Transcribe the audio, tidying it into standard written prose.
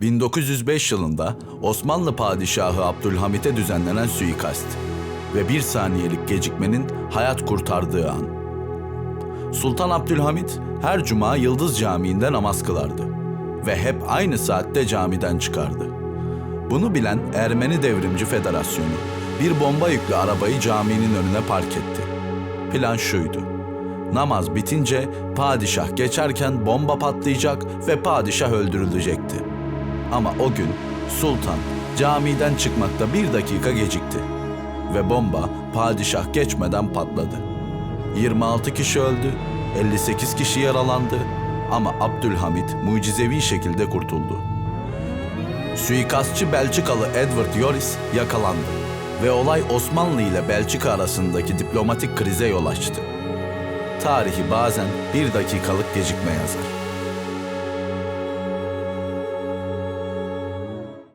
1905 yılında Osmanlı Padişahı Abdülhamit'e düzenlenen suikast ve bir saniyelik gecikmenin hayat kurtardığı an. Sultan Abdülhamit her cuma Yıldız Camii'nde namaz kılardı ve hep aynı saatte camiden çıkardı. Bunu bilen Ermeni Devrimci Federasyonu bir bomba yüklü arabayı caminin önüne park etti. Plan şuydu: namaz bitince padişah geçerken bomba patlayacak ve padişah öldürülecekti. Ama o gün sultan camiden çıkmakta 1 dakika gecikti ve bomba padişah geçmeden patladı. 26 kişi öldü, 58 kişi yaralandı ama Abdülhamit mucizevi şekilde kurtuldu. Suikastçı Belçikalı Edward Joris yakalandı ve olay Osmanlı ile Belçika arasındaki diplomatik krize yol açtı. Tarihi bazen 1 dakikalık gecikme yazar.